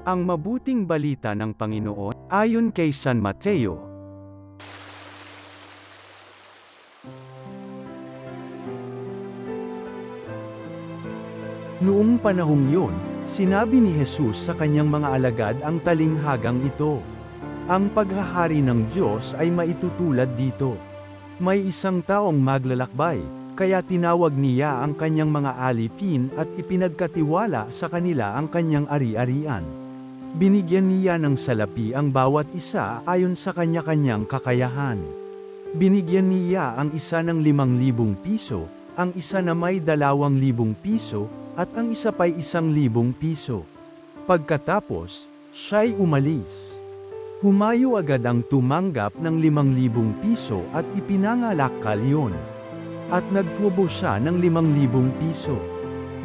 Ang mabuting balita ng Panginoon, ayon kay San Mateo. Noong panahong yun, sinabi ni Jesus sa kanyang mga alagad ang talinghagang ito. Ang paghahari ng Diyos ay maitutulad dito. May isang taong maglalakbay, kaya tinawag niya ang kanyang mga alipin at ipinagkatiwala sa kanila ang kanyang ari-arian. Binigyan niya ng salapi ang bawat isa ayon sa kanya-kanyang kakayahan. Binigyan niya ang isa ng 5,000 piso, ang isa na may 2,000 piso, at ang isa pa'y 1,000 piso. Pagkatapos, siya'y umalis. Humayo agad ang tumanggap ng 5,000 piso at ipinangalakal yun. At nagtubo siya ng 5,000 piso.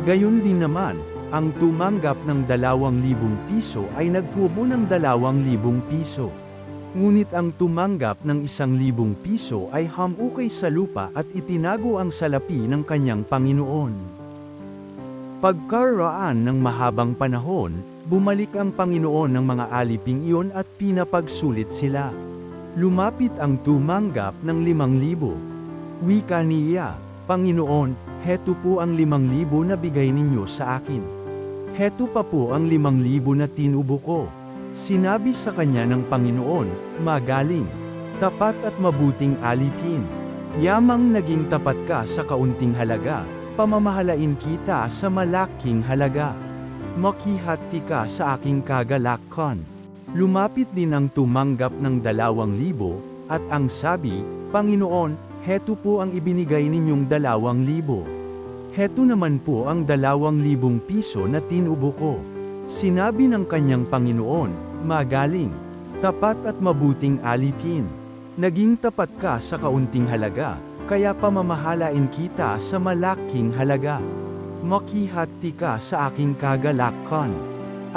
Gayon din naman, ang tumanggap ng 2,000 piso ay nagtubo ng 2,000 piso. Ngunit ang tumanggap ng 1,000 piso ay hamukay sa lupa at itinago ang salapi ng kanyang Panginoon. Pagkaraan ng mahabang panahon, bumalik ang Panginoon ng mga aliping iyon at pinapagsulit sila. Lumapit ang tumanggap ng 5,000. Wika niya, "Panginoon, heto po ang 5,000 na bigay ninyo sa akin. Heto pa po ang 5,000 na tinubo ko." Sinabi sa kanya ng Panginoon, "Magaling, tapat at mabuting alipin. Yamang naging tapat ka sa kaunting halaga, pamamahalain kita sa malaking halaga. Makihati ka sa aking kagalakan." Lumapit din ang tumanggap ng 2,000, at ang sabi, "Panginoon, heto po ang ibinigay ninyong 2,000. Heto naman po ang 2,000 piso na tinubo ko." Sinabi ng kanyang Panginoon, "Magaling, tapat at mabuting alipin. Naging tapat ka sa kaunting halaga, kaya pamamahalain kita sa malaking halaga. Makihati ka sa aking kagalakan."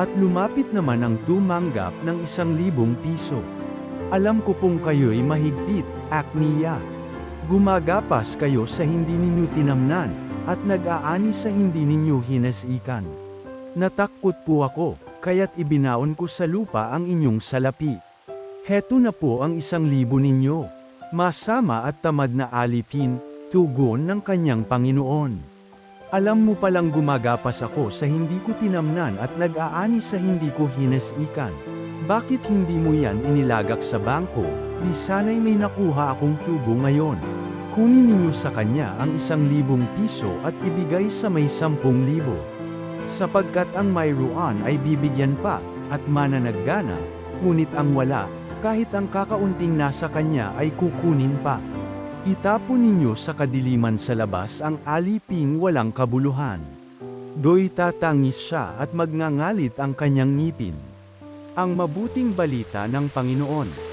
At lumapit naman ang tumanggap ng 1,000 piso. "Alam ko pong kayo'y mahigpit, akniya. Gumagapas kayo sa hindi ninyo tinamnan, at nag-aani sa hindi ninyo hinasikan. Natakot po ako, kaya't ibinaon ko sa lupa ang inyong salapi. Heto na po ang 1,000 ninyo. Masama at tamad na alipin," tugon ng kanyang Panginoon. "Alam mo palang gumagapas ako sa hindi ko tinamnan at nag-aani sa hindi ko hinasikan. Bakit hindi mo yan inilagak sa bangko, di sana'y may nakuha akong tubo ngayon. Kunin ninyo sa kanya ang 1,000 piso at ibigay sa may 10,000. Sapagkat ang mayroon ay bibigyan pa, at mananaggana, ngunit ang wala, kahit ang kakaunting nasa kanya ay kukunin pa. Itapon ninyo sa kadiliman sa labas ang aliping walang kabuluhan. Do'y tatangis siya at magngangalit ang kanyang ngipin." Ang mabuting balita ng Panginoon.